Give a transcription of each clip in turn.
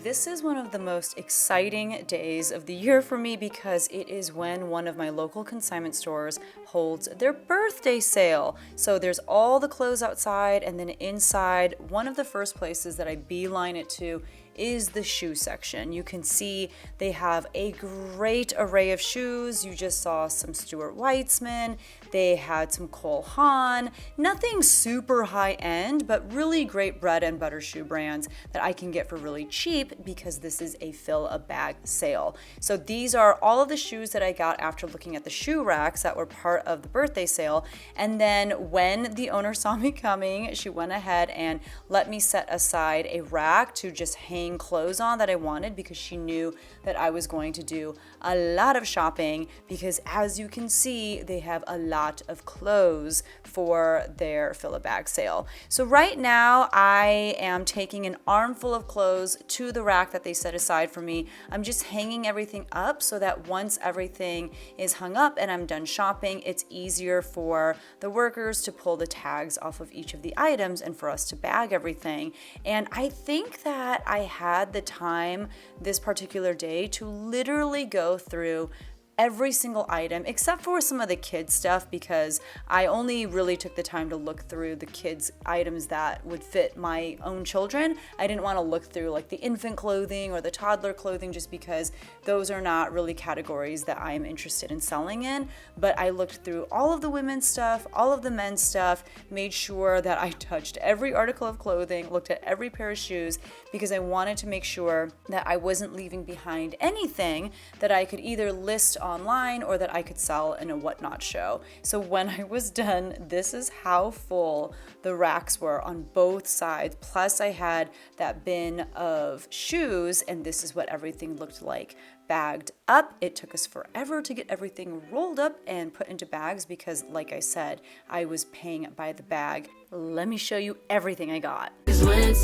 this is one of the most exciting days of the year for me because it is when one of my local consignment stores holds their birthday sale. So there's all the clothes outside, and then inside, one of the first places that I beeline it to is the shoe section. You can see they have a great array of shoes. You just saw some Stuart Weitzman. They had some Cole Haan. Nothing super high end, but really great bread and butter shoe brands that I can get for really cheap because this is a fill a bag sale. So these are all of the shoes that I got after looking at the shoe racks that were part of the birthday sale. And then when the owner saw me coming, she went ahead and let me set aside a rack to just hang clothes on that I wanted because she knew that I was going to do a lot of shopping because, as you can see, they have a lot of clothes for their fill a bag sale. So right now I am taking an armful of clothes to the rack that they set aside for me. I'm just hanging everything up so that once everything is hung up and I'm done shopping, it's easier for the workers to pull the tags off of each of the items and for us to bag everything. And I think that I had the time this particular day to literally go through every single item except for some of the kids stuff because I only really took the time to look through the kids items that would fit my own children. I didn't want to look through like the infant clothing or the toddler clothing just because those are not really categories that I am interested in selling in. But I looked through all of the women's stuff, all of the men's stuff, made sure that I touched every article of clothing, looked at every pair of shoes because I wanted to make sure that I wasn't leaving behind anything that I could either list online or that I could sell in a whatnot show. So when I was done, this is how full the racks were on both sides. Plus I had that bin of shoes, and this is what everything looked like bagged up. It took us forever to get everything rolled up and put into bags because, like I said, I was paying by the bag. Let me show you everything I got. I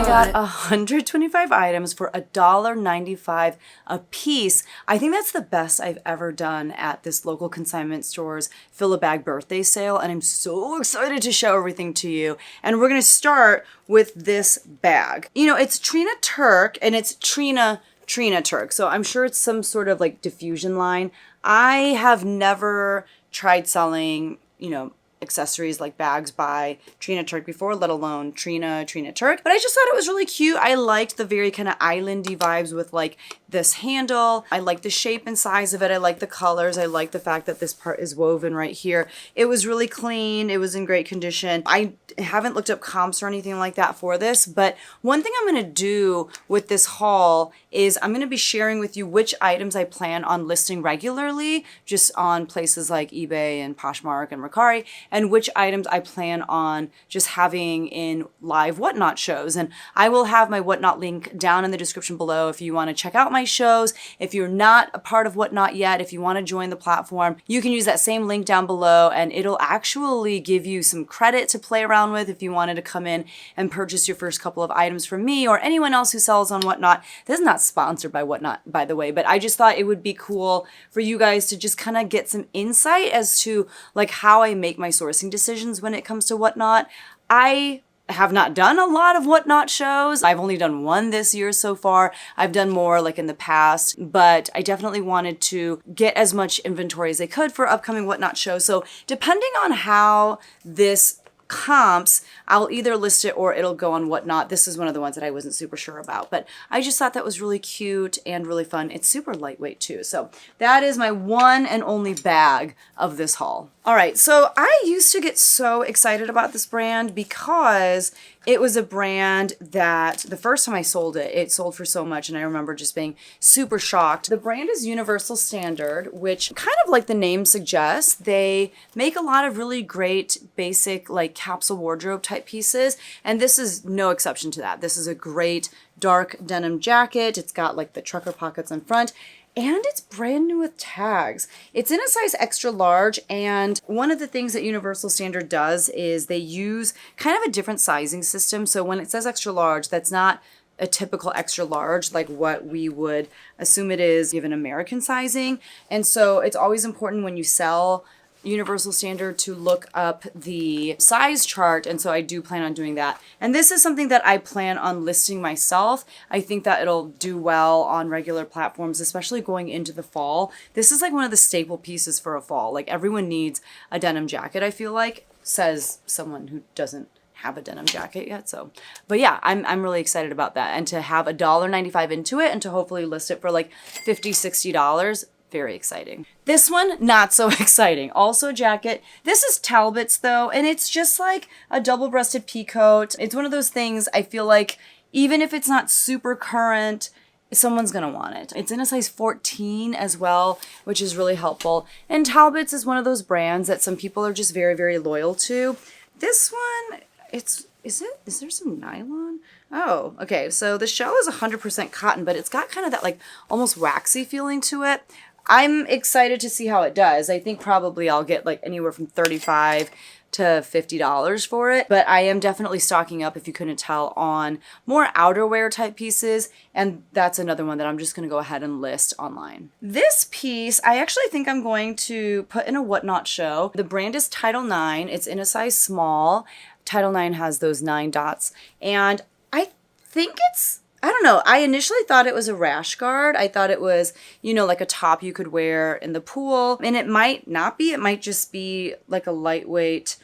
got 125 items for $1.95 a piece. I think that's the best I've ever done at this local consignment store's fill a bag birthday sale, and I'm so excited to show everything to you. And we're gonna start with this bag. You know, it's Trina Turk, and it's Trina Turk, so I'm sure it's some sort of like diffusion line. I have never tried selling, you know, accessories like bags by Trina Turk before, let alone Trina Turk. But I just thought it was really cute. I liked the very kind of islandy vibes with like this handle. I like the shape and size of it. I like the colors. I like the fact that this part is woven right here. It was really clean. It was in great condition. I haven't looked up comps or anything like that for this, but one thing I'm going to do with this haul is I'm going to be sharing with you which items I plan on listing regularly, just on places like eBay and Poshmark and Mercari, and which items I plan on just having in live Whatnot shows. And I will have my Whatnot link down in the description below if you want to check out my shows. If you're not a part of Whatnot yet, if you want to join the platform, you can use that same link down below, and it'll actually give you some credit to play around with if you wanted to come in and purchase your first couple of items from me or anyone else who sells on Whatnot. This is not sponsored by Whatnot, by the way, but I just thought it would be cool for you guys to just kind of get some insight as to like how I make my sourcing decisions when it comes to Whatnot. I have not done a lot of Whatnot shows. I've only done one this year so far. I've done more like in the past, but I definitely wanted to get as much inventory as I could for upcoming Whatnot shows. So depending on how this comps, I'll either list it or it'll go on Whatnot. This is one of the ones that I wasn't super sure about, but I just thought that was really cute and really fun. It's super lightweight too. So that is my one and only bag of this haul. All right, so I used to get so excited about this brand because it was a brand that the first time I sold it, it sold for so much, and I remember just being super shocked. The brand is Universal Standard, which kind of like the name suggests, they make a lot of really great basic like capsule wardrobe type pieces, and this is no exception to that. This is a great dark denim jacket. It's got like the trucker pockets in front, and it's brand new with tags. It's in a size extra large, and one of the things that Universal Standard does is they use kind of a different sizing system. So when it says extra large, that's not a typical extra large like what we would assume it is given American sizing. And so it's always important when you sell universal standard to look up the size chart, and so I do plan on doing that. And this is something that I plan on listing myself. I think that it'll do well on regular platforms, especially going into the fall. This is like one of the staple pieces for a fall. Like everyone needs a denim jacket, I feel like, says someone who doesn't have a denim jacket yet. So, but yeah, I'm really excited about that. And to have $1.95 into it and to hopefully list it for like $50, $60, very exciting. This one, not so exciting. Also a jacket. This is Talbot's though, and it's just like a double-breasted peacoat. It's one of those things I feel like even if it's not super current, someone's gonna want it. It's in a size 14 as well, which is really helpful. And Talbot's is one of those brands that some people are just very, very loyal to. This one, is there some nylon? Oh, okay. So the shell is 100% cotton, but it's got kind of that like almost waxy feeling to it. I'm excited to see how it does. I think probably I'll get like anywhere from $35 to $50 for it, but I am definitely stocking up, if you couldn't tell, on more outerwear type pieces, and that's another one that I'm just gonna go ahead and list online. This piece, I actually think I'm going to put in a Whatnot show. The brand is Title IX. It's in a size small. Title IX has those 9 dots, and I think I don't know. I initially thought it was a rash guard. I thought it was, you know, like a top you could wear in the pool. And it might not be. It might just be like a lightweight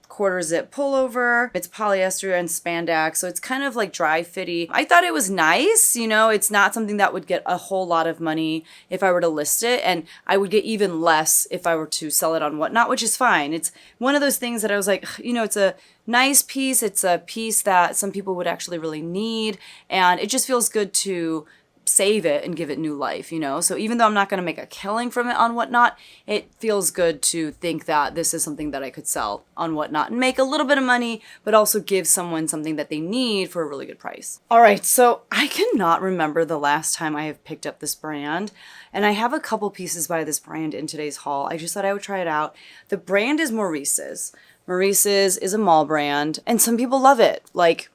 quarter zip pullover. It's polyester and spandex, so it's kind of like dry fitty. I thought it was nice. You know, it's not something that would get a whole lot of money if I were to list it, and I would get even less if I were to sell it on Whatnot, which is fine. It's one of those things that I was like, you know, it's a nice piece. It's a piece that some people would actually really need, and it just feels good to save it and give it new life, you know? So even though I'm not going to make a killing from it on Whatnot, it feels good to think that this is something that I could sell on Whatnot and make a little bit of money, but also give someone something that they need for a really good price. All right, so I cannot remember the last time I have picked up this brand, and I have a couple pieces by this brand in today's haul. I just thought I would try it out. The brand is Maurice's. Maurice's is a mall brand, and some people love it. Like,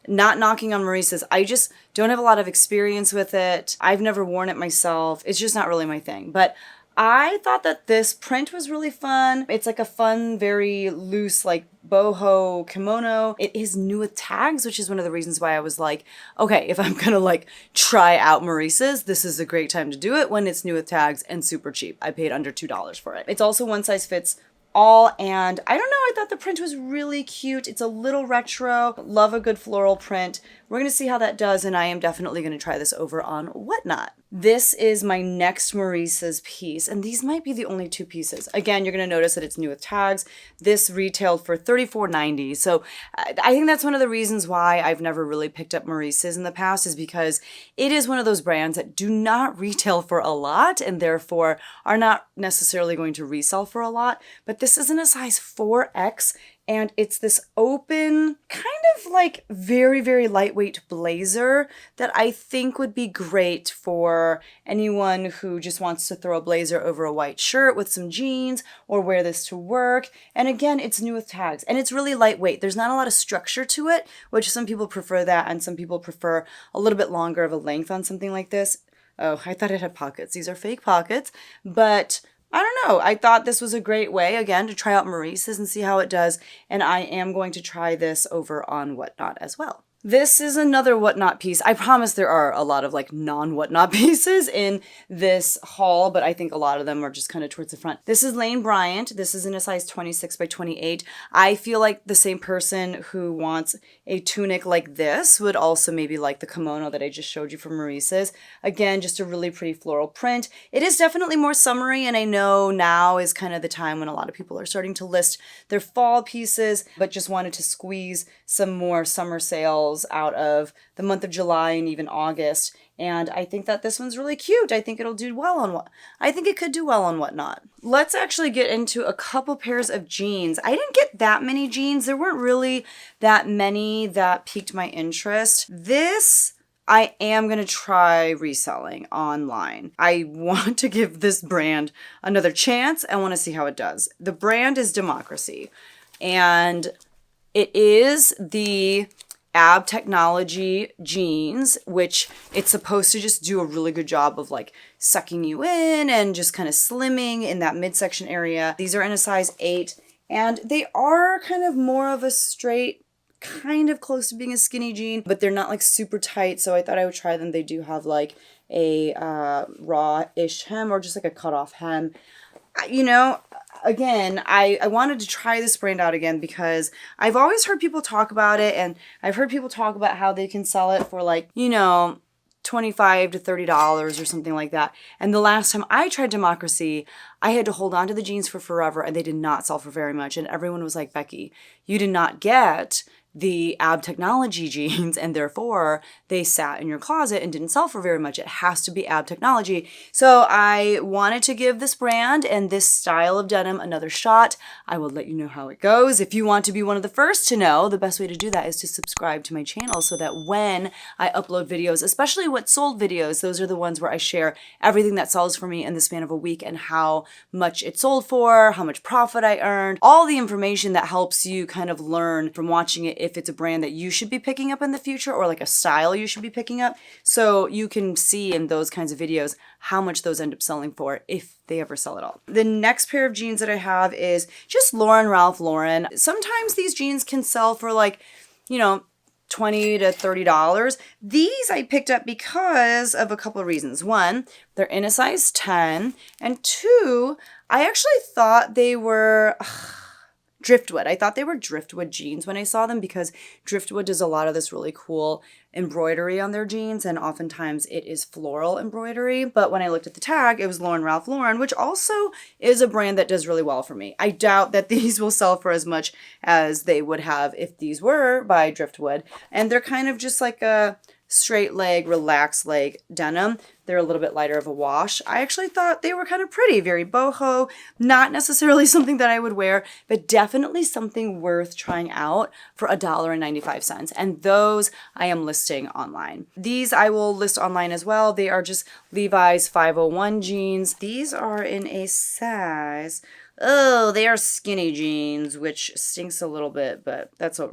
not knocking on Maurice's, I just don't have a lot of experience with it. I've never worn it myself. It's just not really my thing. But I thought that this print was really fun. It's like a fun, very loose, like boho kimono. It is new with tags, which is one of the reasons why I was like, okay, if I'm gonna like try out Maurice's, this is a great time to do it when it's new with tags and super cheap. I paid under $2 for it. It's also one size fits all, and I don't know, I thought the print was really cute. It's a little retro. Love a good floral print. We're gonna see how that does, and I am definitely gonna try this over on Whatnot. This is my next Maurice's piece, and these might be the only 2 pieces. Again, you're gonna notice that it's new with tags. This retailed for $34.90, so I think that's one of the reasons why I've never really picked up Maurice's in the past, is because it is one of those brands that do not retail for a lot and therefore are not necessarily going to resell for a lot. But this is in a size 4X, and it's this open, kind of like very, very lightweight blazer that I think would be great for anyone who just wants to throw a blazer over a white shirt with some jeans, or wear this to work. And again, it's new with tags, and it's really lightweight. There's not a lot of structure to it, which some people prefer that, and some people prefer a little bit longer of a length on something like this. Oh, I thought it had pockets. These are fake pockets, but I don't know. I thought this was a great way, again, to try out Maurice's and see how it does. And I am going to try this over on Whatnot as well. This is another Whatnot piece. I promise there are a lot of like non-Whatnot pieces in this haul, but I think a lot of them are just kind of towards the front. This is Lane Bryant. This is in a size 26 by 28. I feel like the same person who wants a tunic like this would also maybe like the kimono that I just showed you from Maurice's. Again, just a really pretty floral print. It is definitely more summery, and I know now is kind of the time when a lot of people are starting to list their fall pieces, but just wanted to squeeze some more summer sales out of the month of July and even August. And I think that this one's really cute. I think it'll do well on I think it could do well on Whatnot. Let's actually get into a couple pairs of jeans. I didn't get that many jeans. There weren't really that many that piqued my interest. This I am going to try reselling online. I want to give this brand another chance. I want to see how it does. The brand is Democracy, and it is the Ab Technology jeans, which it's supposed to just do a really good job of like sucking you in and just kind of slimming in that midsection area. These are in a size 8 and they are kind of more of a straight, kind of close to being a skinny jean, but they're not like super tight. So I thought I would try them. They do have like a raw-ish hem or just like a cut-off hem. You know, again, I wanted to try this brand out again because I've always heard people talk about it, and I've heard people talk about how they can sell it for like, you know, $25 to $30 or something like that. And the last time I tried Democracy, I had to hold on to the jeans for forever and they did not sell for very much. And everyone was like, Becky, you did not get the Ab Technology jeans and therefore they sat in your closet and didn't sell for very much. It has to be Ab Technology. So I wanted to give this brand and this style of denim another shot. I will let you know how it goes. If you want to be one of the first to know, the best way to do that is to subscribe to my channel so that when I upload videos, especially what sold videos, those are the ones where I share everything that sells for me in the span of a week and how much it sold for, how much profit I earned, all the information that helps you kind of learn from watching it if it's a brand that you should be picking up in the future or like a style you should be picking up. So you can see in those kinds of videos how much those end up selling for if they ever sell at all. The next pair of jeans that I have is just Ralph Lauren. Sometimes these jeans can sell for like, you know, $20 to $30. These I picked up because of a couple of reasons. One, they're in a size 10, and two, I actually thought they were driftwood. I thought they were driftwood jeans when I saw them because driftwood does a lot of this really cool embroidery on their jeans, and oftentimes it is floral embroidery. But when I looked at the tag, it was Ralph Lauren, which also is a brand that does really well for me. I doubt that these will sell for as much as they would have if these were by driftwood. And they're kind of just like a straight leg, relaxed leg denim. They're a little bit lighter of a wash. I actually thought they were kind of pretty, very boho, not necessarily something that I would wear, but definitely something worth trying out for $1.95. And those I am listing online. These I will list online as well. They are just Levi's 501 jeans. These are in a size, oh, they are skinny jeans, which stinks a little bit, but that's all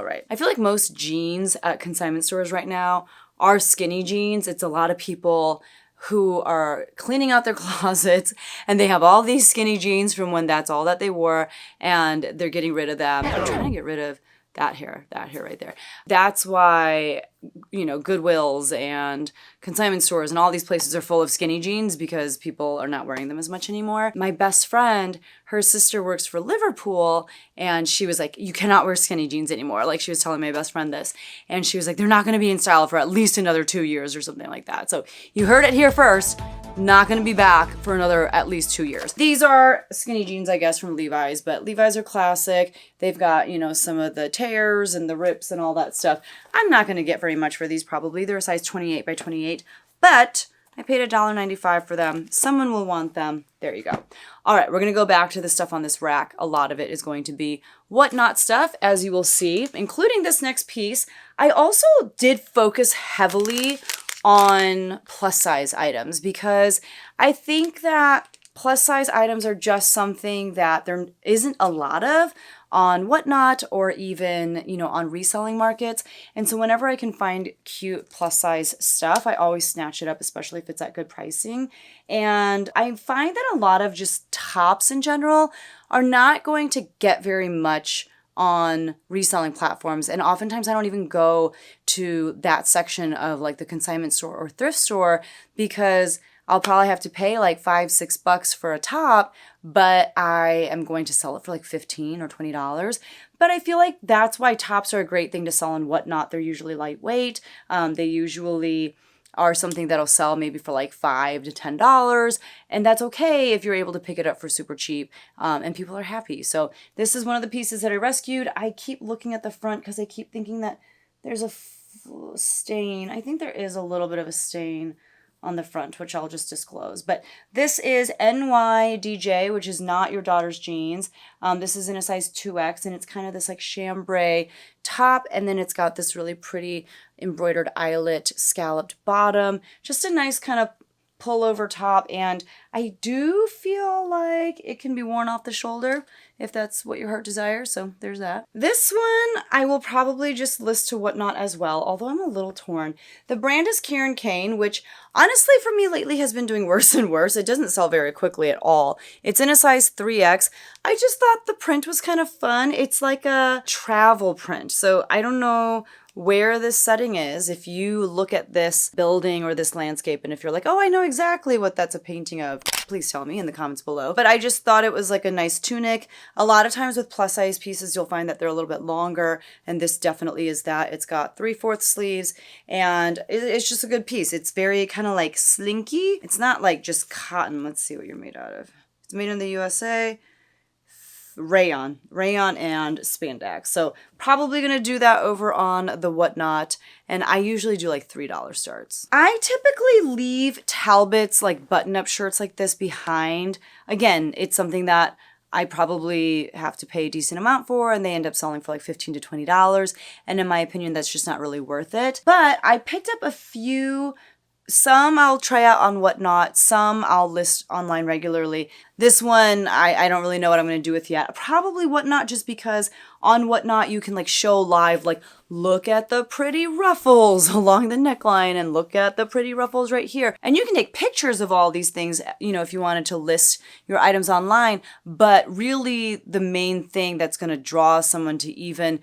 right. I feel like most jeans at consignment stores right now are skinny jeans. It's a lot of people who are cleaning out their closets and they have all these skinny jeans from when that's all that they wore and they're getting rid of them. I'm trying to get rid of that hair right there. That's why, you know, Goodwills and consignment stores and all these places are full of skinny jeans because people are not wearing them as much anymore. My best friend, her sister works for Liverpool, and she was like, you cannot wear skinny jeans anymore. Like, she was telling my best friend this, and she was like, they're not going to be in style for at least another 2 years or something like that. So you heard it here first. Not going to be back for another at least 2 years. These are skinny jeans, I guess, from Levi's, but Levi's are classic. They've got, you know, some of the tears and the rips and all that stuff. I'm not going to get very much for these probably. They're a size 28 by 28, but I paid $1.95 for them. Someone will want them. There you go. All right, we're going to go back to the stuff on this rack. A lot of it is going to be whatnot stuff, as you will see, including this next piece. I also did focus heavily on plus size items because I think that plus size items are just something that there isn't a lot of on Whatnot or even, you know, on reselling markets. And so whenever I can find cute plus size stuff, I always snatch it up, especially if it's at good pricing. And I find that a lot of just tops in general are not going to get very much on reselling platforms. And oftentimes I don't even go to that section of like the consignment store or thrift store because I'll probably have to pay like $5-6 for a top, but I am going to sell it for like $15 or $20. But I feel like that's why tops are a great thing to sell on Whatnot. They're usually lightweight. They usually are something that'll sell maybe for like $5 to $10. And that's okay if you're able to pick it up for super cheap and people are happy. So this is one of the pieces that I rescued. I keep looking at the front because I keep thinking that there's a stain. I think there is a little bit of a stain on the front, which I'll just disclose. But this is NYDJ, which is not your daughter's jeans. This is in a size 2X, and it's kind of this like chambray top, and then it's got this really pretty embroidered eyelet scalloped bottom. Just a nice kind of pullover top, and I do feel like it can be worn off the shoulder if that's what your heart desires, so there's that. This one I will probably just list to Whatnot as well, although I'm a little torn. The brand is Karen Kane, which honestly for me lately has been doing worse and worse. It doesn't sell very quickly at all. It's in a size 3X. I just thought the print was kind of fun. It's like a travel print, so I don't know where this setting is. If you look at this building or this landscape and if you're like, oh, I know exactly what that's a painting of, please tell me in the comments below. But I just thought it was like a nice tunic. A lot of times with plus size pieces, you'll find that they're a little bit longer, and this definitely is that. It's got 3/4 sleeves, and it's just a good piece. It's very kind of like slinky. It's not like just cotton. Let's see what you're made out of. It's made in the USA. Rayon and spandex. So probably gonna do that over on the Whatnot, and I usually do like $3 starts. I typically leave Talbot's like button-up shirts like this behind. Again, it's something that I probably have to pay a decent amount for, and they end up selling for like $15 to $20, and in my opinion that's just not really worth it. But I picked up a few. Some I'll try out on Whatnot, some I'll list online regularly. This one, I don't really know what I'm going to do with yet. Probably Whatnot, just because on Whatnot you can like show live, like look at the pretty ruffles along the neckline and look at the pretty ruffles right here. And you can take pictures of all these things, you know, if you wanted to list your items online. But really the main thing that's going to draw someone to even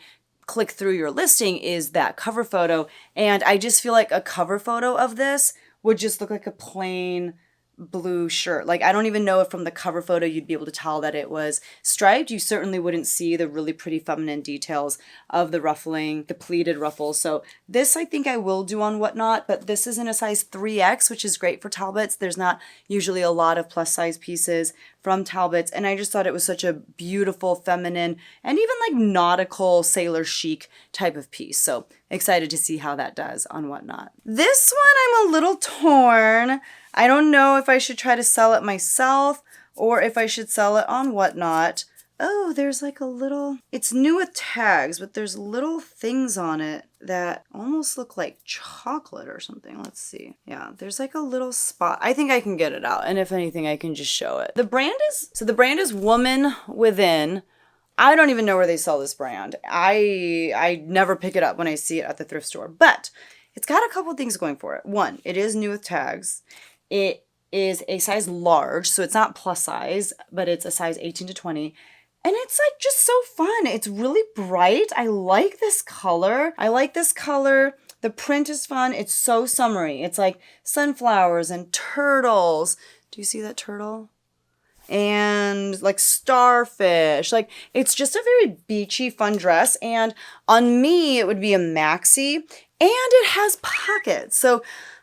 click through your listing is that cover photo. And I just feel like a cover photo of this would just look like a plain blue shirt. Like I don't even know if from the cover photo you'd be able to tell that it was striped. You certainly wouldn't see the really pretty feminine details of the ruffling, the pleated ruffles. So this I think I will do on Whatnot, but this is in a size 3X, which is great for Talbots. There's not usually a lot of plus size pieces from Talbots, and I just thought it was such a beautiful, feminine, and even like nautical sailor chic type of piece. So excited to see how that does on Whatnot. This one I'm a little torn. I don't know if I should try to sell it myself or if I should sell it on Whatnot. Oh, there's like a little, it's new with tags, but there's little things on it that almost look like chocolate or something. Let's see. Yeah, there's like a little spot. I think I can get it out. And if anything, I can just show it. The brand is Woman Within. I don't even know where they sell this brand. I never pick it up when I see it at the thrift store, but it's got a couple things going for it. One, it is new with tags. It is a size large, so it's not plus size, but it's a size 18 to 20. And it's like just so fun. It's really bright. I like this color. The print is fun. It's so summery. It's like sunflowers and turtles. Do you see that turtle? And like starfish. Like it's just a very beachy, fun dress. And on me, it would be a maxi, and it has pockets. So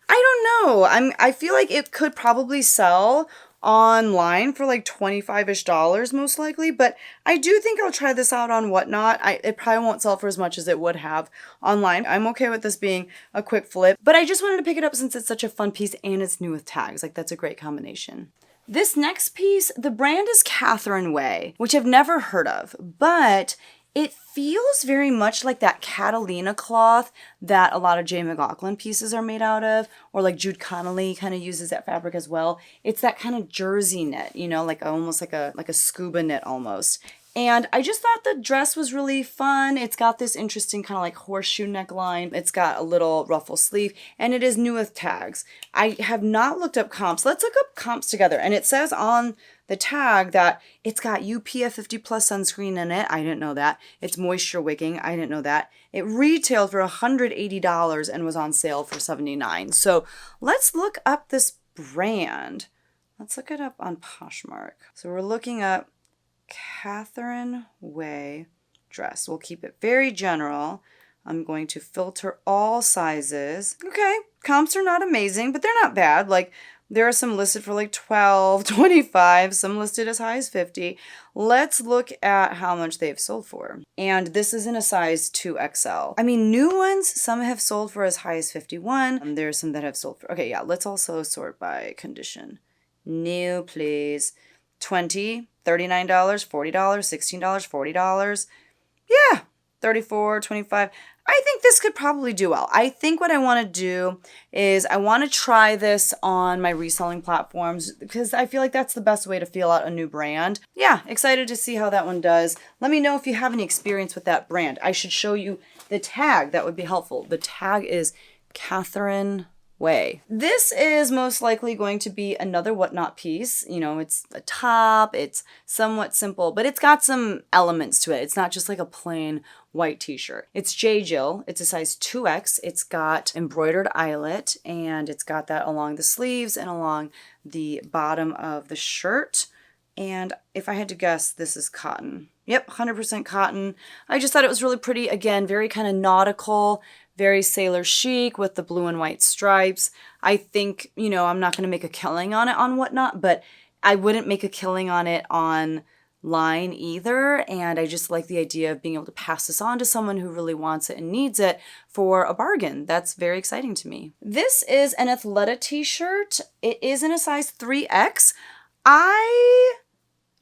I don't know. I feel like it could probably sell online for like $25-ish most likely, but I do think I'll try this out on Whatnot. It probably won't sell for as much as it would have online. I'm okay with this being a quick flip, but I just wanted to pick it up since it's such a fun piece and it's new with tags. Like that's a great combination. This next piece, the brand is Catherine Way, which I've never heard of, but it feels very much like that Catalina cloth that a lot of J. McLaughlin pieces are made out of, or like Jude Connolly kind of uses that fabric as well. It's that kind of jersey knit, you know, like almost like a scuba knit almost. And I just thought the dress was really fun. It's got this interesting kind of like horseshoe neckline. It's got a little ruffle sleeve, and it is new with tags. I have not looked up comps. Let's look up comps together. And it says on the tag that it's got UPF 50 plus sunscreen in it. I didn't know that. It's moisture wicking. I didn't know that. It retailed for $180 and was on sale for $79. So let's look up this brand. Let's look it up on Poshmark. So we're looking up Catherine Way dress. We'll keep it very general. I'm going to filter all sizes. Okay, comps are not amazing, but they're not bad. Like there are some listed for like 12, 25, some listed as high as 50. Let's look at how much they've sold for. And this is in a size 2XL. I mean, new ones, some have sold for as high as 51. There are some that have sold for, okay, yeah, let's also sort by condition. New, please. $20, $39, $40, $16, $40. Yeah, $34, $25. I think this could probably do well. I think what I want to do is I want to try this on my reselling platforms because I feel like that's the best way to feel out a new brand. Yeah, excited to see how that one does. Let me know if you have any experience with that brand. I should show you the tag. That would be helpful. The tag is Catherine Way. This is most likely going to be another whatnot piece. You know, it's a top, it's somewhat simple, but it's got some elements to it. It's not just like a plain white t-shirt. It's J. Jill. It's a size 2X. It's got embroidered eyelet and it's got that along the sleeves and along the bottom of the shirt. And if I had to guess, this is cotton. Yep, 100% cotton. I just thought it was really pretty. Again, very kind of nautical, very sailor chic with the blue and white stripes. I think, you know, I'm not going to make a killing on it on whatnot, but I wouldn't make a killing on it on line either. And I just like the idea of being able to pass this on to someone who really wants it and needs it for a bargain. That's very exciting to me. This is an Athleta t-shirt. It is in a size 3X. I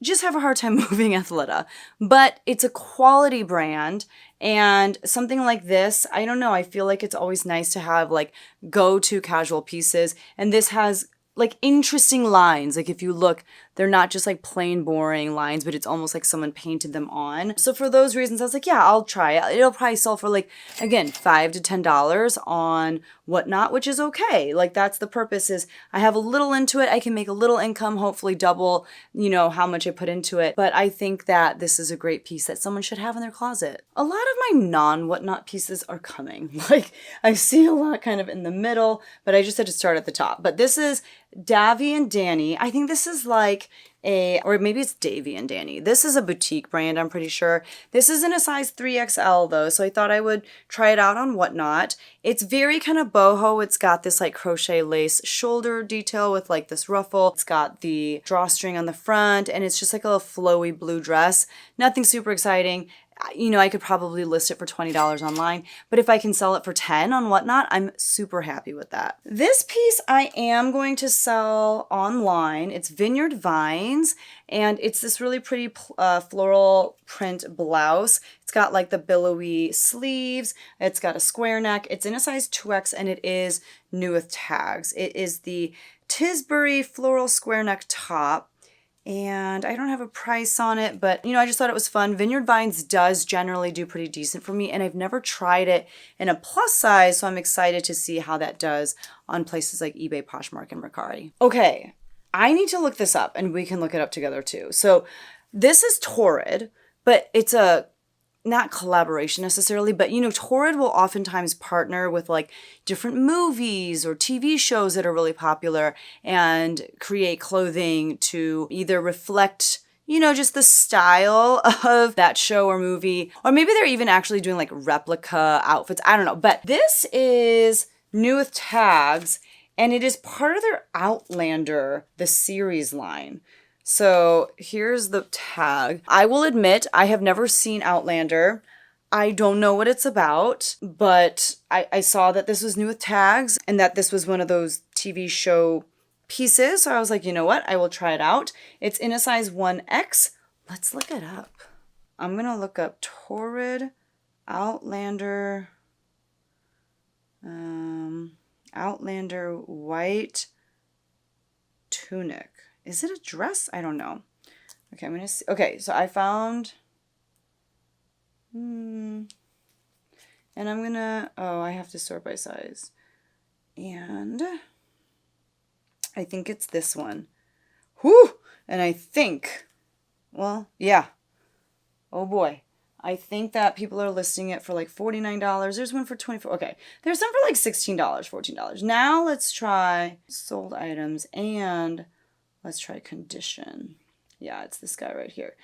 just have a hard time moving Athleta, but it's a quality brand. And something like this, I don't know, I feel like it's always nice to have like go-to casual pieces. And this has like interesting lines. Like if you look, they're not just like plain boring lines, but it's almost like someone painted them on. So for those reasons, I was like, yeah, I'll try it. It'll probably sell for like, again, $5 to $10 on whatnot, which is okay. Like that's the purpose is I have a little into it. I can make a little income, hopefully double, you know, how much I put into it. But I think that this is a great piece that someone should have in their closet. A lot of my non-whatnot pieces are coming. Like I see a lot kind of in the middle, but I just had to start at the top. But this is Davy and Danny. I think this is like or maybe it's Davy and Danny. This is a boutique brand, I'm pretty sure. This is in a size 3XL though, so I thought I would try it out on whatnot. It's very kind of boho. It's got this like crochet lace shoulder detail with like this ruffle. It's got the drawstring on the front and it's just like a flowy blue dress. Nothing super exciting. You know, I could probably list it for $20 online, but if I can sell it for $10 on whatnot, I'm super happy with that. This piece I am going to sell online. It's Vineyard Vines, and it's this really pretty floral print blouse. It's got like the billowy sleeves. It's got a square neck. It's in a size 2X, and it is new with tags. It is the Tisbury floral square neck top. And I don't have a price on it, but you know, I just thought it was fun. Vineyard Vines does generally do pretty decent for me, and I've never tried it in a plus size, so I'm excited to see how that does on places like eBay, Poshmark, and Mercari. Okay, I need to look this up, and we can look it up together too. So this is Torrid, but it's a not collaboration necessarily, but you know, Torrid will oftentimes partner with like different movies or TV shows that are really popular and create clothing to either reflect, you know, just the style of that show or movie, or maybe they're even actually doing like replica outfits. I don't know, but this is new with tags and it is part of their Outlander, the series line. So here's the tag. I will admit, I have never seen Outlander. I don't know what it's about, but I saw that this was new with tags and that this was one of those TV show pieces. So I was like, you know what? I will try it out. It's in a size 1X. Let's look it up. I'm going to look up Torrid Outlander, Outlander white tunic. Is it a dress? I don't know. Okay, I'm going to see. Okay, so I found... and I'm going to... Oh, I have to sort by size. And I think it's this one. Whew! And I think... Well, yeah. Oh, boy. I think that people are listing it for like $49. There's one for $24. Okay, there's some for like $16, $14. Now let's try sold items and... Let's try condition. Yeah, it's this guy right here.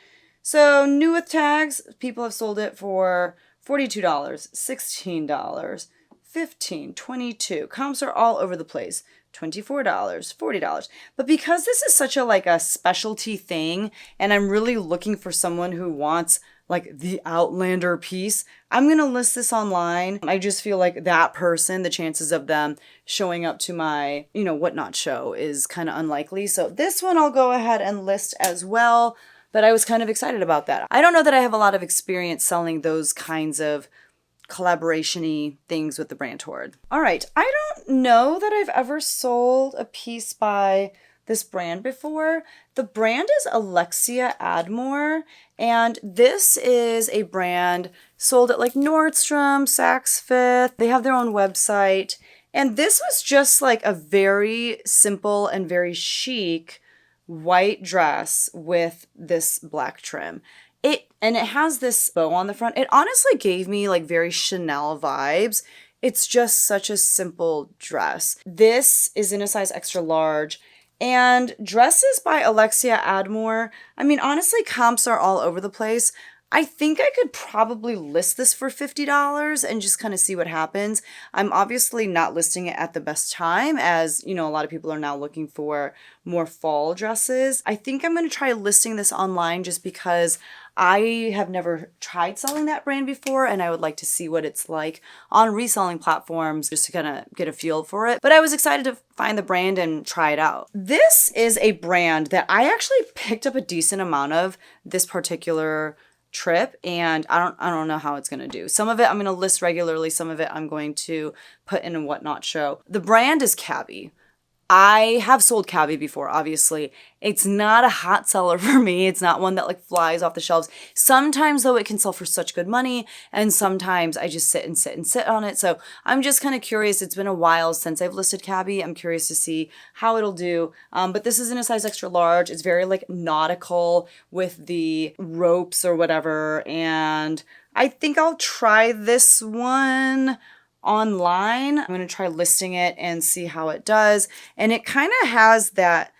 So new with tags, people have sold it for $42, $16, $15, $22. Comps are all over the place. $24, $40. But because this is such a like a specialty thing, and I'm really looking for someone who wants like the Outlander piece, I'm going to list this online. I just feel like that person, the chances of them showing up to my, you know, whatnot show is kind of unlikely. So this one I'll go ahead and list as well. But I was kind of excited about that. I don't know that I have a lot of experience selling those kinds of collaboration-y things with the brand toward. All right, I don't know that I've ever sold a piece by this brand before. The brand is Alexia Admore, and this is a brand sold at like Nordstrom, Saks Fifth. They have their own website, and this was just like a very simple and very chic white dress with this black trim. It has this bow on the front. It honestly gave me like very Chanel vibes. It's just such a simple dress. This is in a size extra large. And dresses by Alexia Admore, I mean, honestly, comps are all over the place. I think I could probably list this for $50 and just kind of see what happens. I'm obviously not listing it at the best time, as, you know, a lot of people are now looking for more fall dresses. I think I'm going to try listing this online just because I have never tried selling that brand before, and I would like to see what it's like on reselling platforms just to kind of get a feel for it. But I was excited to find the brand and try it out. This is a brand that I actually picked up a decent amount of this particular trip, and I don't know how it's going to do. Some of it I'm going to list regularly, some of it I'm going to put in a whatnot show. The brand is Cabby. I have sold Cabby before, obviously. It's not a hot seller for me. It's not one that like flies off the shelves. Sometimes though it can sell for such good money, and sometimes I just sit on it. So I'm just kind of curious. It's been a while since I've listed Cabby. I'm curious to see how it'll do. But this is in a size extra large. It's very like nautical with the ropes or whatever. And I think I'll try this one online. I'm going to try listing it and see how it does. And it kind of has that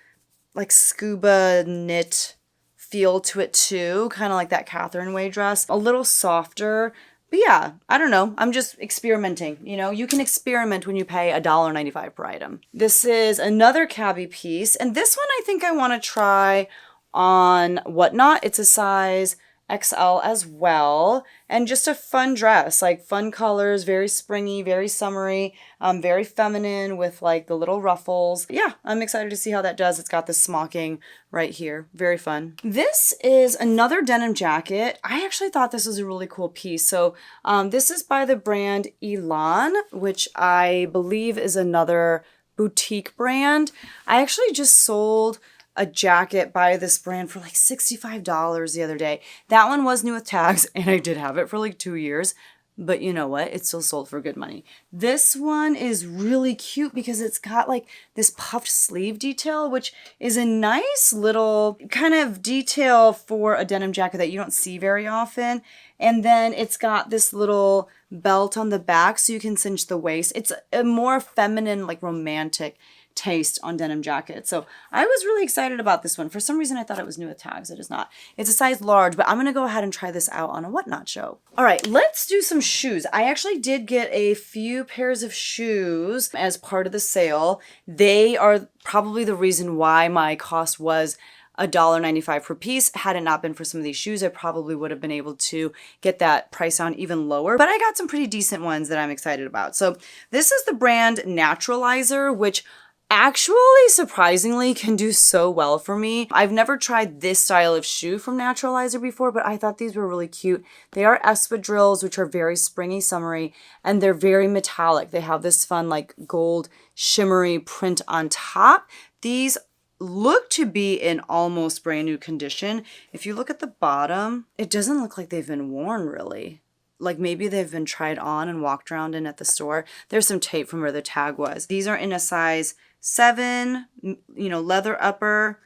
like scuba knit feel to it too, kind of like that Catherine Way dress, a little softer. But yeah, I don't know. I'm just experimenting. You know, you can experiment when you pay $1.95 per item. This is another Cabby piece, and this one I think I want to try on Whatnot. It's a size XL as well, and just a fun dress, like fun colors, very springy, very summery, very feminine with like the little ruffles. Yeah, I'm excited to see how that does. It's got this smocking right here, very fun. This is another denim jacket. I actually thought this was a really cool piece. So this is by the brand Elan, which I believe is another boutique brand. I actually just sold a jacket by this brand for like $65 the other day. That one was new with tags, and I did have it for like 2 years, but you know what? It still sold for good money. This one is really cute because it's got like this puffed sleeve detail, which is a nice little kind of detail for a denim jacket that you don't see very often. And then it's got this little belt on the back so you can cinch the waist. It's a more feminine, like romantic taste on denim jackets. So I was really excited about this one. For some reason, I thought it was new with tags. It is not. It's a size large, but I'm going to go ahead and try this out on a Whatnot show. All right, let's do some shoes. I actually did get a few pairs of shoes as part of the sale. They are probably the reason why my cost was $1.95 per piece. Had it not been for some of these shoes, I probably would have been able to get that price down even lower, but I got some pretty decent ones that I'm excited about. So this is the brand Naturalizer, which actually surprisingly can do so well for me. I've never tried this style of shoe from Naturalizer before, but I thought these were really cute. They are espadrilles, which are very springy, summery, and they're very metallic. They have this fun like gold shimmery print on top. These look to be in almost brand new condition. If you look at the bottom, it doesn't look like they've been worn really. Like maybe they've been tried on and walked around in at the store. There's some tape from where the tag was. These are in a size 7, you know, leather upper.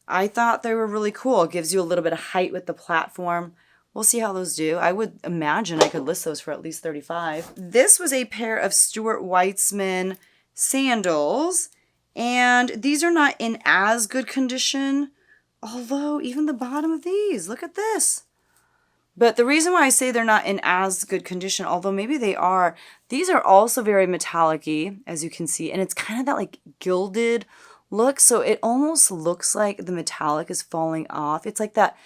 I thought they were really cool. It gives you a little bit of height with the platform. We'll see how those do. I would imagine I could list those for at least $35. This was a pair of Stuart Weitzman sandals, and these are not in as good condition, although even the bottom of these, look at this. But the reason why I say they're not in as good condition, although maybe they are, these are also very metallic-y, as you can see. And it's kind of that like gilded look. So it almost looks like the metallic is falling off. It's like that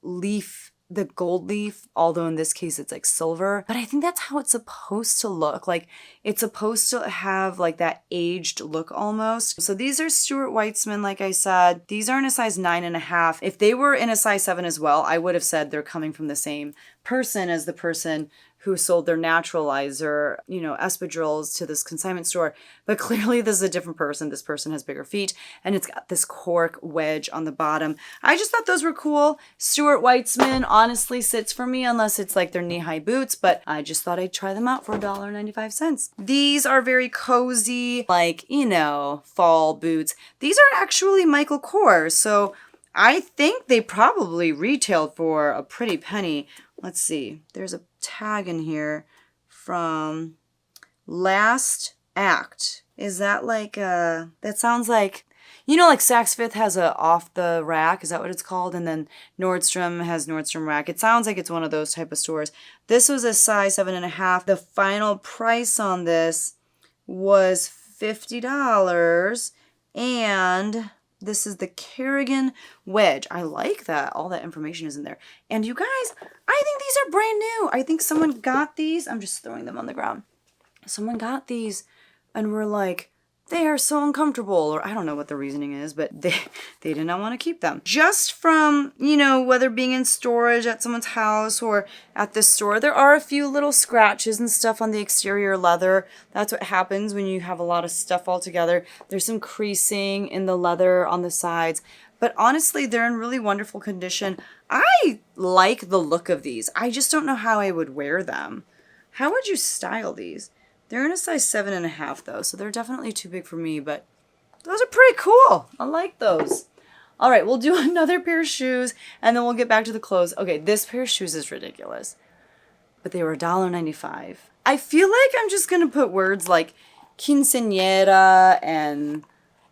leaf, the gold leaf, although in this case it's like silver. But I think that's how it's supposed to look. Like it's supposed to have like that aged look almost. So these are Stuart Weitzman, like I said. These are in a size 9.5. If they were in a size 7 as well, I would have said they're coming from the same person as the person who sold their naturalizer, espadrilles to this consignment store. But clearly this is a different person. This person has bigger feet, and it's got this cork wedge on the bottom. I just thought those were cool. Stuart Weitzman honestly sits for me unless it's like their knee-high boots, but I just thought I'd try them out for $1.95. These are very cozy, like, fall boots. These are actually Michael Kors, so I think they probably retailed for a pretty penny. Let's see. There's a tag in here from Last Act. Is that like that sounds like, like Saks Fifth has a off the rack. Is that what it's called? And then Nordstrom has Nordstrom Rack. It sounds like it's one of those type of stores. This was a size 7.5. The final price on this was $50. And this is the Kerrigan wedge. I like that. All that information is in there. And you guys, I think these are brand new. I think someone got these. I'm just throwing them on the ground. Someone got these and were like, they are so uncomfortable, or I don't know what the reasoning is, but they did not want to keep them. Just from, whether being in storage at someone's house or at this store, there are a few little scratches and stuff on the exterior leather. That's what happens when you have a lot of stuff all together. There's some creasing in the leather on the sides, but honestly, they're in really wonderful condition. I like the look of these. I just don't know how I would wear them. How would you style these? They're in a size 7.5 though, so they're definitely too big for me, but those are pretty cool. I like those. All right, we'll do another pair of shoes, and then we'll get back to the clothes. Okay, this pair of shoes is ridiculous, but they were $1.95. I feel like I'm just going to put words like quinceañera and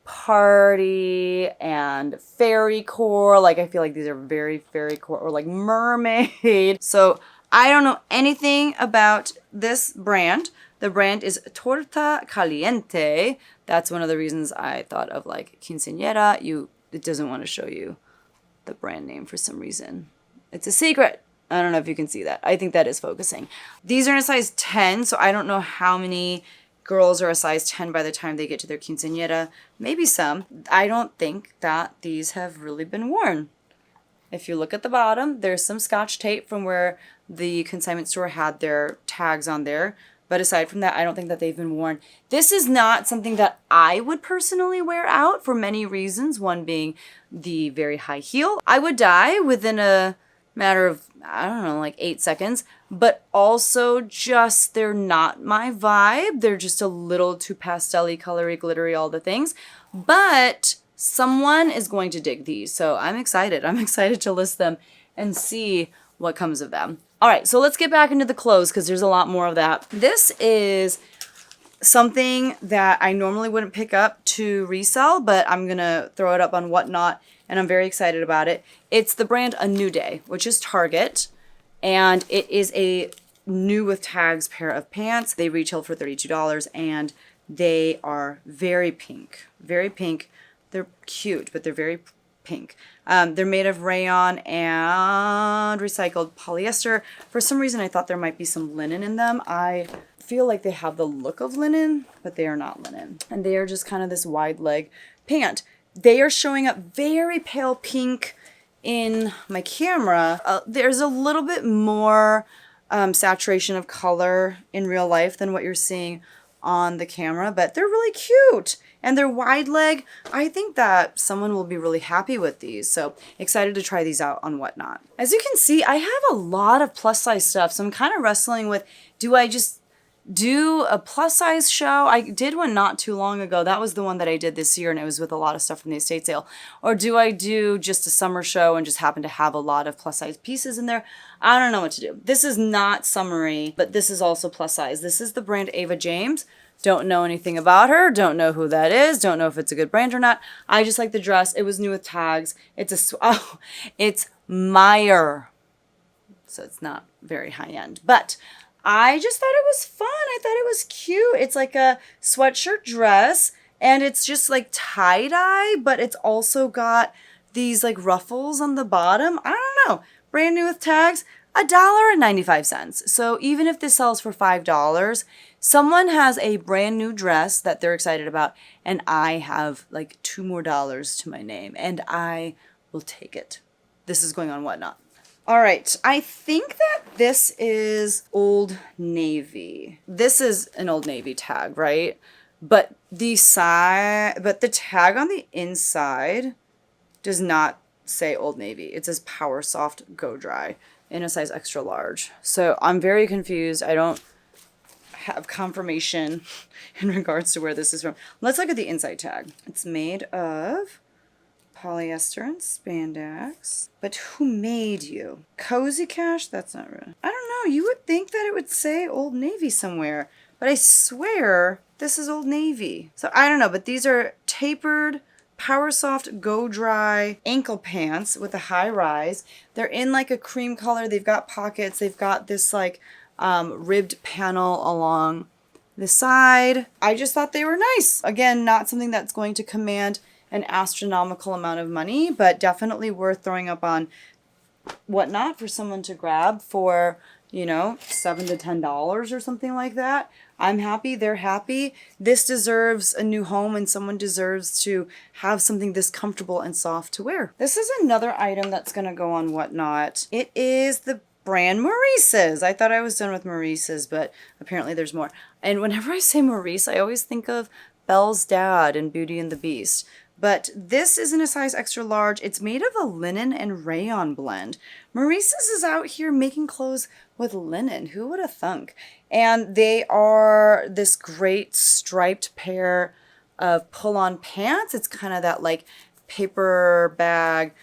party and fairy core. Like, I feel like these are very fairy core, or like mermaid. So I don't know anything about this brand. The brand is Torta Caliente. That's one of the reasons I thought of like quinceañera. It doesn't want to show you the brand name for some reason. It's a secret. I don't know if you can see that. I think that is focusing. These are in a size 10, so I don't know how many girls are a size 10 by the time they get to their quinceañera. Maybe some. I don't think that these have really been worn. If you look at the bottom, there's some scotch tape from where the consignment store had their tags on there. But aside from that, I don't think that they've been worn. This is not something that I would personally wear out for many reasons. One being the very high heel. I would die within a matter of, I don't know, like 8 seconds. But also just, they're not my vibe. They're just a little too pastel-y, colory, glittery, all the things. But someone is going to dig these. So I'm excited. I'm excited to list them and see what comes of them. All right, so let's get back into the clothes because there's a lot more of that. This is something that I normally wouldn't pick up to resell, but I'm going to throw it up on Whatnot, and I'm very excited about it. It's the brand A New Day, which is Target, and it is a new with tags pair of pants. They retail for $32, and they are very pink. Very pink. They're cute, but they're very pink. They're made of rayon and recycled polyester. For some reason, I thought there might be some linen in them. I feel like they have the look of linen, but they are not linen. And they are just kind of this wide leg pant. They are showing up very pale pink in my camera. There's a little bit more saturation of color in real life than what you're seeing on the camera, but they're really cute. And they're wide leg. I think that someone will be really happy with these. So excited to try these out on Whatnot. As you can see, I have a lot of plus size stuff. So I'm kind of wrestling with, do I just do a plus size show? I did one not too long ago. That was the one that I did this year, and it was with a lot of stuff from the estate sale. Or do I do just a summer show and just happen to have a lot of plus size pieces in there? I don't know what to do. This is not summery, but this is also plus size. This is the brand Ava James. Don't know anything about her. Don't know who that is. Don't know if it's a good brand or not. I just like the dress. It was new with tags. It's Meyer. So it's not very high end. But I just thought it was fun. I thought it was cute. It's like a sweatshirt dress. And it's just like tie-dye. But it's also got these like ruffles on the bottom. I don't know. Brand new with tags. $1.95. So even if this sells for $5, someone has a brand new dress that they're excited about, and I have like $2 more to my name, and I will take it. This is going on Whatnot. All right, I think that this is Old Navy. This is an Old Navy tag, right? But the tag on the inside does not say Old Navy. It says Power Soft Go Dry in a size extra large. So I'm very confused. I don't have confirmation in regards to where this is from. Let's look at the inside tag. It's made of polyester and spandex. But who made you? Cozy Cash? That's not real. I don't know. You would think that it would say Old Navy somewhere. But I swear this is Old Navy. So I don't know. But these are tapered Power Soft Go Dry ankle pants with a high rise. They're in like a cream color. They've got pockets. They've got this like ribbed panel along the side. I just thought they were nice. Again, not something that's going to command an astronomical amount of money, but definitely worth throwing up on Whatnot for someone to grab for, you know, $7 to $10 or something like that. I'm happy. They're happy. This deserves a new home and someone deserves to have something this comfortable and soft to wear. This is another item that's going to go on Whatnot. It is the brand Maurice's. I thought I was done with Maurice's, but apparently there's more. And whenever I say Maurice, I always think of Belle's dad in Beauty and the Beast. But this is in a size extra large. It's made of a linen and rayon blend. Maurice's is out here making clothes with linen. Who would have thunk? And they are this great striped pair of pull-on pants. It's kind of that like paper bag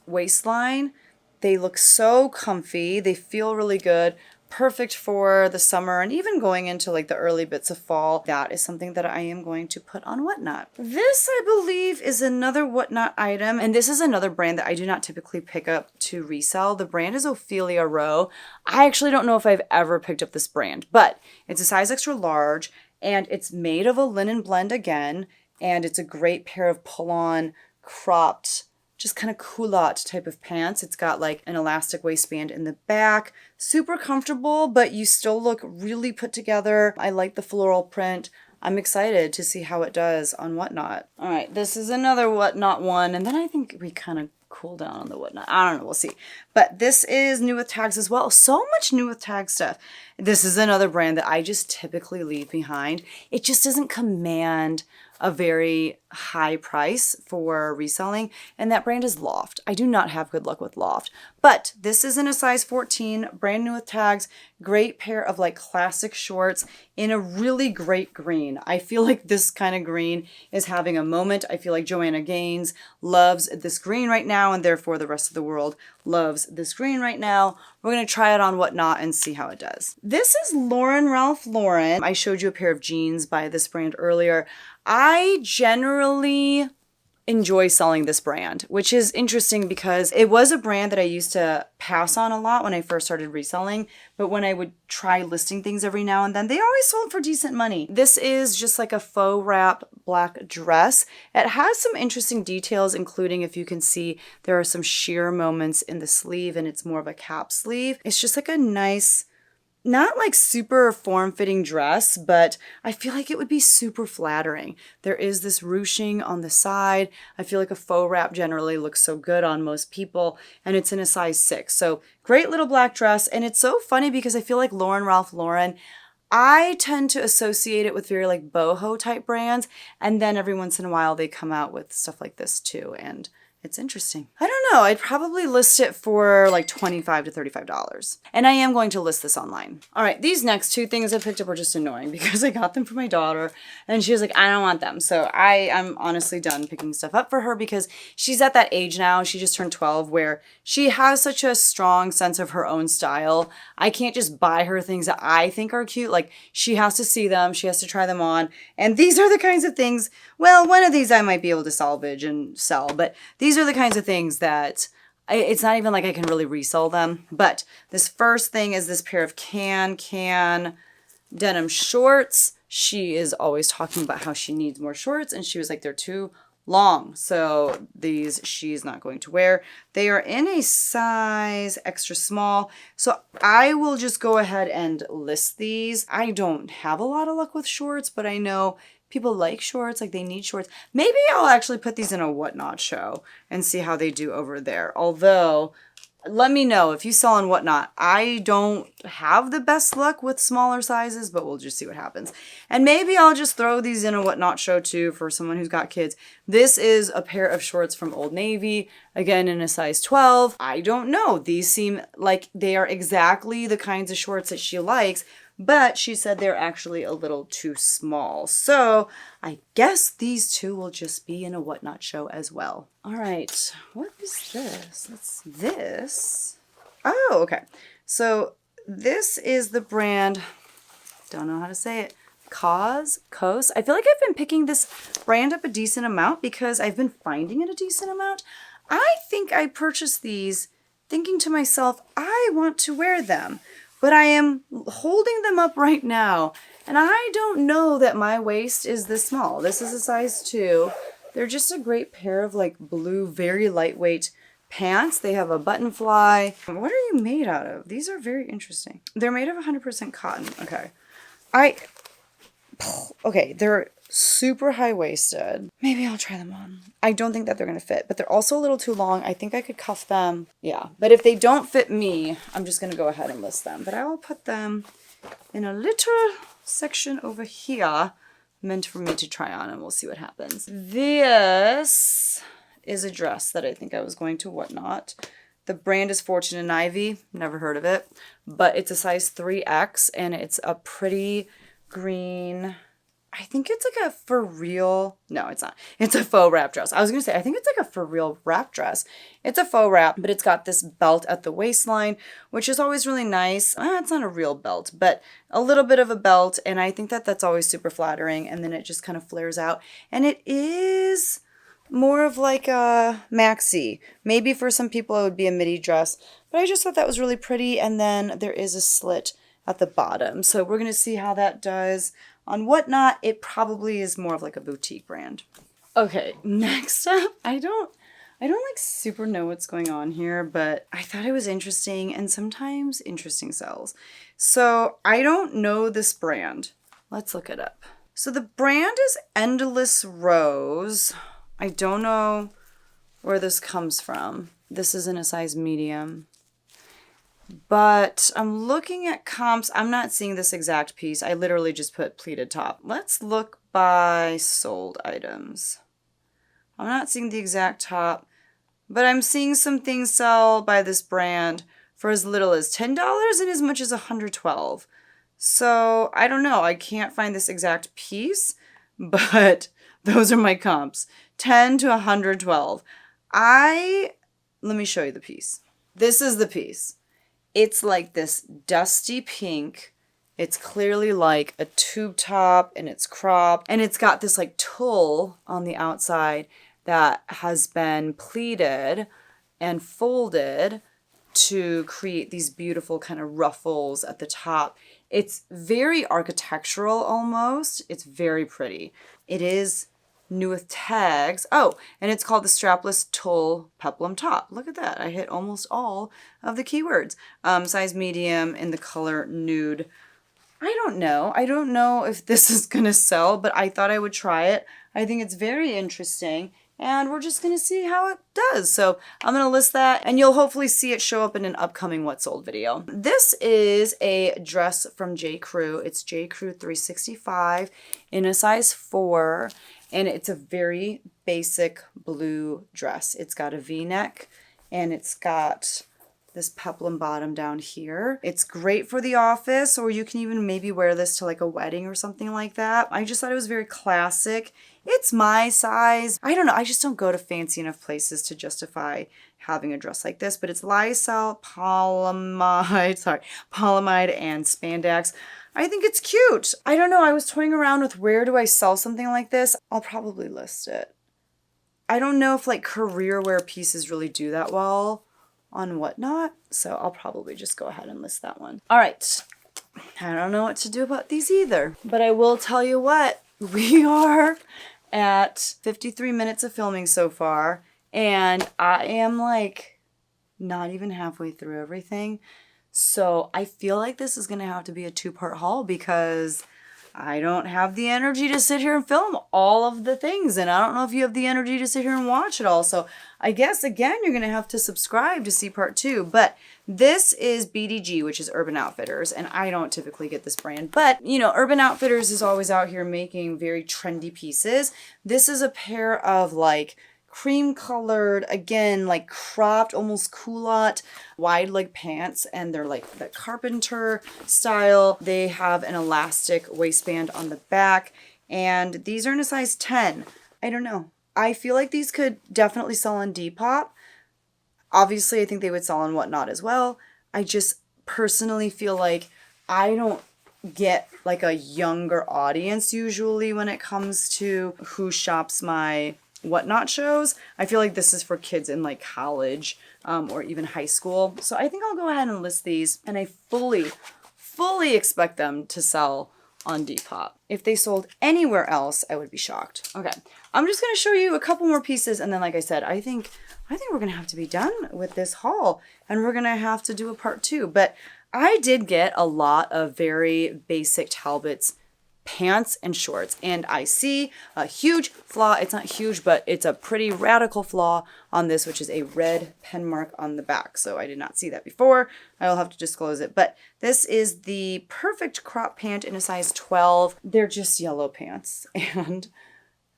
waistline. They look so comfy. They feel really good. Perfect for the summer and even going into like the early bits of fall. That is something that I am going to put on Whatnot. This, I believe, is another Whatnot item. And this is another brand that I do not typically pick up to resell. The brand is Ophelia Rowe. I actually don't know if I've ever picked up this brand, but it's a size extra large and it's made of a linen blend again. And it's a great pair of pull-on cropped, just kind of culotte type of pants. It's got like an elastic waistband in the back. Super comfortable, but you still look really put together. I like the floral print. I'm excited to see how it does on Whatnot. All right, this is another Whatnot one. And then I think we kind of cool down on the Whatnot. I don't know, we'll see. But this is new with tags as well. So much new with tag stuff. This is another brand that I just typically leave behind. It just doesn't command a very high price for reselling, and that brand is Loft. I do not have good luck with Loft, but this is in a size 14, brand new with tags, great pair of like classic shorts in a really great green. I feel like this kind of green is having a moment. I feel like Joanna Gaines loves this green right now, and therefore the rest of the world loves this green right now. We're going to try it on Whatnot and see how it does. This is Lauren Ralph Lauren. I showed you a pair of jeans by this brand earlier. I generally enjoy selling this brand, which is interesting because it was a brand that I used to pass on a lot when I first started reselling, but when I would try listing things every now and then, they always sold for decent money. This is just like a faux wrap black dress. It has some interesting details, including, if you can see, there are some sheer moments in the sleeve and it's more of a cap sleeve. It's just like a nice, not like super form-fitting dress, but I feel like it would be super flattering. There is this ruching on the side. I feel like a faux wrap generally looks so good on most people, and it's in a size 6. So great little black dress, and it's so funny because I feel like Lauren Ralph Lauren, I tend to associate it with very like boho type brands, and then every once in a while they come out with stuff like this too, and it's interesting. I don't know. I'd probably list it for like $25 to $35. And I am going to list this online. All right, these next two things I picked up were just annoying because I got them for my daughter and she was like, I don't want them. So I'm honestly done picking stuff up for her because she's at that age now. She just turned 12 where she has such a strong sense of her own style. I can't just buy her things that I think are cute. Like, she has to see them. She has to try them on. And these are the kinds of things, well, one of these I might be able to salvage and sell, but these are the kinds of things that it's not even like I can really resell them. But this first thing is this pair of can denim shorts. She is always talking about how she needs more shorts, and she was like, they're too long. So these she's not going to wear. They are in a size extra small. So I will just go ahead and list these. I don't have a lot of luck with shorts, but I know people like shorts, like they need shorts. Maybe I'll actually put these in a Whatnot show and see how they do over there. Although Let me know if you sell on Whatnot. I don't have the best luck with smaller sizes, but we'll just see what happens. And maybe I'll just throw these in a Whatnot show too for someone who's got kids. This is a pair of shorts from Old Navy, again in a size 12. I don't know. These seem like they are exactly the kinds of shorts that she likes, but she said they're actually a little too small. So I guess these two will just be in a Whatnot show as well. All right, what is this? This. Oh, okay. So this is the brand, don't know how to say it, Kos. I feel like I've been picking this brand up a decent amount because I've been finding it a decent amount. I think I purchased these thinking to myself, I want to wear them. But I am holding them up right now, and I don't know that my waist is this small. This is a size 2. They're just a great pair of like blue, very lightweight pants. They have a button fly. What are you made out of? These are very interesting. They're made of 100% cotton. Okay, they're super high-waisted. Maybe I'll try them on. I don't think that they're going to fit, but they're also a little too long. I think I could cuff them. Yeah, but if they don't fit me, I'm just going to go ahead and list them. But I will put them in a little section over here meant for me to try on, and we'll see what happens. This is a dress that I think I was going to Whatnot. The brand is Fortune and Ivy. Never heard of it, but it's a size 3X, and it's a pretty green... I think it's like a for real, no, it's not. It's a faux wrap dress. I was going to say, I think it's like a for real wrap dress. It's a faux wrap, but it's got this belt at the waistline, which is always really nice. It's not a real belt, but a little bit of a belt. And I think that that's always super flattering. And then it just kind of flares out. And it is more of like a maxi. Maybe for some people it would be a midi dress, but I just thought that was really pretty. And then there is a slit at the bottom. So we're going to see how that does. On Whatnot, it probably is more of like a boutique brand. Okay, next up, I don't like super know what's going on here, but I thought it was interesting, and sometimes interesting sells. So I don't know this brand. Let's look it up. So the brand is Endless Rose. I don't know where this comes from. This is in a size medium. But I'm looking at comps. I'm not seeing this exact piece. I literally just put pleated top. Let's look by sold items. I'm not seeing the exact top, but I'm seeing some things sell by this brand for as little as $10 and as much as $112. So I don't know. I can't find this exact piece, but those are my comps. $10 to $112. Let me show you the piece. This is the piece. It's like this dusty pink. It's clearly like a tube top, and it's cropped, and it's got this like tulle on the outside that has been pleated and folded to create these beautiful kind of ruffles at the top. It's very architectural almost. It's very pretty. It is new with tags. Oh, and it's called the strapless tulle peplum top. Look at that. I hit almost all of the keywords. Size medium in the color nude. I don't know. I don't know if this is going to sell, but I thought I would try it. I think it's very interesting, and we're just going to see how it does. So I'm going to list that, and you'll hopefully see it show up in an upcoming What Sold video. This is a dress from J. Crew. It's J. Crew 365 in a size 4. And it's a very basic blue dress. It's got a V-neck, and it's got this peplum bottom down here. It's great for the office, or you can even maybe wear this to like a wedding or something like that. I just thought it was very classic. It's my size. I don't know. I just don't go to fancy enough places to justify having a dress like this, but it's lyocell, polyamide and spandex. I think it's cute. I don't know. I was toying around with where do I sell something like this. I'll probably list it. I don't know if like career wear pieces really do that well on Whatnot, so I'll probably just go ahead and list that one. All right. I don't know what to do about these either, but I will tell you what, we are at 53 minutes of filming so far, and I am like not even halfway through everything. So I feel like this is going to have to be a 2-part haul because I don't have the energy to sit here and film all of the things. And I don't know if you have the energy to sit here and watch it all. So I guess, again, you're going to have to subscribe to see part 2. But this is BDG, which is Urban Outfitters. And I don't typically get this brand. But, you know, Urban Outfitters is always out here making very trendy pieces. This is a pair of like cream colored, again, like cropped, almost culotte, wide leg pants, and they're like the carpenter style. They have an elastic waistband on the back, and these are in a size 10. I don't know. I feel like these could definitely sell on Depop. Obviously, I think they would sell on Whatnot as well. I just personally feel like I don't get like a younger audience usually when it comes to who shops my Whatnot shows. I feel like this is for kids in like college or even high school. So I think I'll go ahead and list these, and I fully expect them to sell on Depop. If they sold anywhere else, I would be shocked. Okay, I'm just gonna show you a couple more pieces, and then like I said, I think we're gonna have to be done with this haul, and we're gonna have to do a part 2. But I did get a lot of very basic Talbots pants and shorts, and I see a huge flaw. It's not huge, but it's a pretty radical flaw on this, which is a red pen mark on the back. So I did not see that before. I will have to disclose it, but this is the perfect crop pant in a size 12. They're just yellow pants, and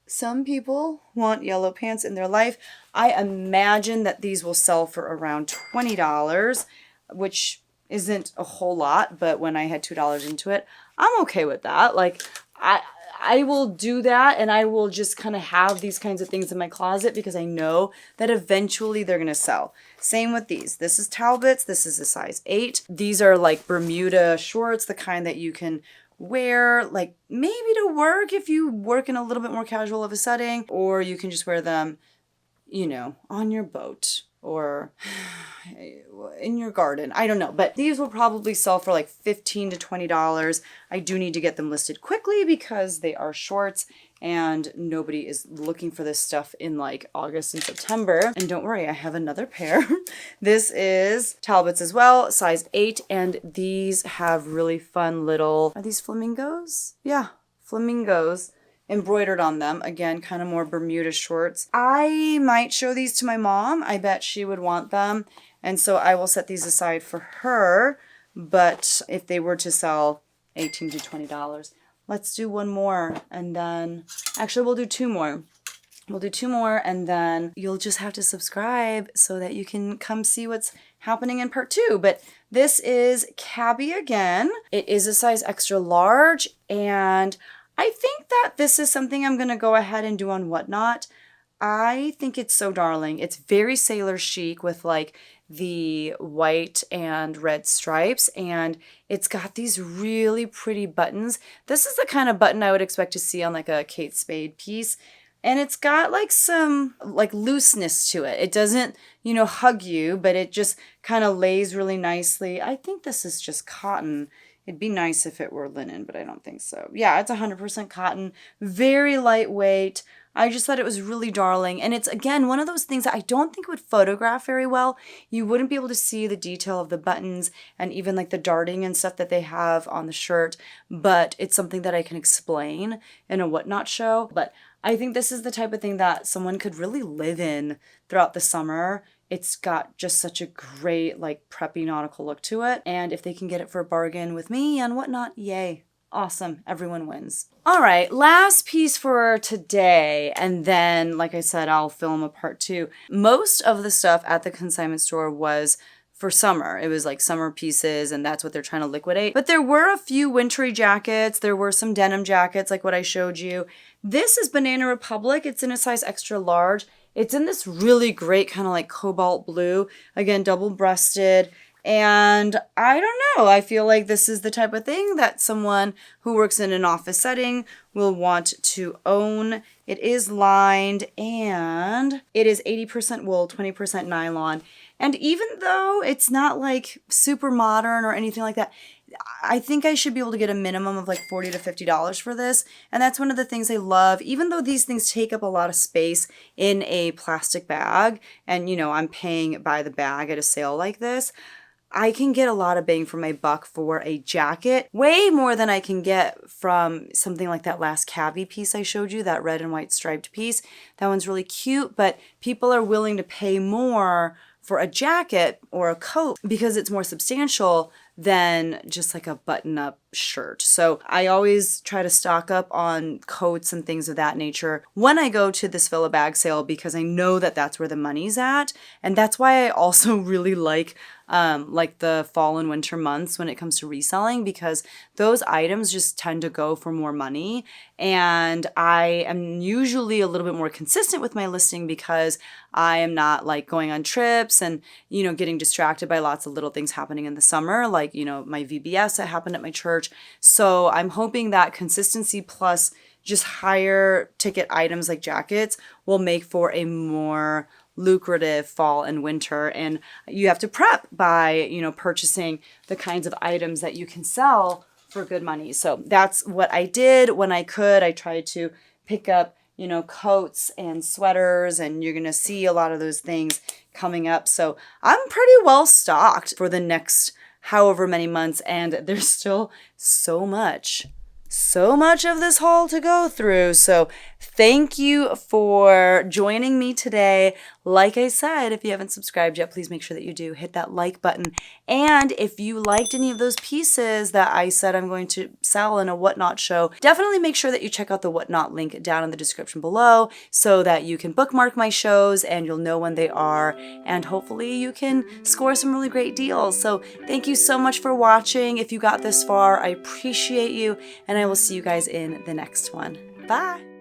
some people want yellow pants in their life. I imagine that these will sell for around $20, which isn't a whole lot, but when I had $2 into it, I'm okay with that. Like, I will do that, and I will just kind of have these kinds of things in my closet because I know that eventually they're going to sell. Same with these. This is Talbots. This is a size 8. These are like Bermuda shorts, the kind that you can wear like maybe to work if you work in a little bit more casual of a setting, or you can just wear them, you know, on your boat or in your garden. I don't know, but these will probably sell for like $15 to $20. I do need to get them listed quickly because they are shorts and nobody is looking for this stuff in like August and September. And don't worry, I have another pair. This is Talbots as well, size 8, and these have really fun little, are these flamingos? Yeah, flamingos embroidered on them. Again, kind of more Bermuda shorts. I might show these to my mom. I bet she would want them. And so I will set these aside for her. But if they were to sell $18 to $20, let's do one more. And then, actually we'll do 2 more. We'll do 2 more, and then you'll just have to subscribe so that you can come see what's happening in part 2. But this is Cabby again. It is a size extra large, and I think that this is something I'm going to go ahead and do on Whatnot. I think it's so darling. It's very sailor chic with like the white and red stripes, and it's got these really pretty buttons. This is the kind of button I would expect to see on like a Kate Spade piece. And it's got like some like looseness to it. It doesn't, you know, hug you, but it just kind of lays really nicely. I think this is just cotton. It'd be nice if it were linen, but I don't think so. Yeah, it's 100% cotton, very lightweight. I just thought it was really darling. And it's, again, one of those things that I don't think would photograph very well. You wouldn't be able to see the detail of the buttons and even like the darting and stuff that they have on the shirt, but it's something that I can explain in a Whatnot show. But I think this is the type of thing that someone could really live in throughout the summer. It's got just such a great, like, preppy nautical look to it. And if they can get it for a bargain with me and Whatnot, yay. Awesome. Everyone wins. All right, last piece for today. And then, like I said, I'll film a part 2. Most of the stuff at the consignment store was for summer. It was like summer pieces, and that's what they're trying to liquidate. But there were a few wintry jackets. There were some denim jackets like what I showed you. This is Banana Republic. It's in a size extra large. It's in this really great kind of like cobalt blue, again, double-breasted. And I don't know, I feel like this is the type of thing that someone who works in an office setting will want to own. It is lined, and it is 80% wool, 20% nylon. And even though it's not like super modern or anything like that, I think I should be able to get a minimum of like $40 to $50 for this. And that's one of the things I love. Even though these things take up a lot of space in a plastic bag, and you know, I'm paying by the bag at a sale like this, I can get a lot of bang for my buck for a jacket, way more than I can get from something like that last cavi piece I showed you, that red and white striped piece. That one's really cute, but people are willing to pay more for a jacket or a coat because it's more substantial than just like a button-up shirt. So I always try to stock up on coats and things of that nature when I go to this fill a bag sale, because I know that that's where the money's at. And that's why I also really like the fall and winter months when it comes to reselling, because those items just tend to go for more money. And I am usually a little bit more consistent with my listing because I am not like going on trips and, you know, getting distracted by lots of little things happening in the summer, like, you know, my VBS that happened at my church. So I'm hoping that consistency plus just higher ticket items like jackets will make for a more lucrative fall and winter. And you have to prep by, you know, purchasing the kinds of items that you can sell for good money. So that's what I did when I could. I tried to pick up, you know, coats and sweaters, and you're going to see a lot of those things coming up. So I'm pretty well stocked for the next however many months, and there's still so much of this haul to go through. So thank you for joining me today. Like I said, if you haven't subscribed yet, please make sure that you do. Hit that like button. And if you liked any of those pieces that I said I'm going to sell in a Whatnot show, definitely make sure that you check out the Whatnot link down in the description below so that you can bookmark my shows and you'll know when they are. And hopefully you can score some really great deals. So thank you so much for watching. If you got this far, I appreciate you. And I will see you guys in the next one. Bye.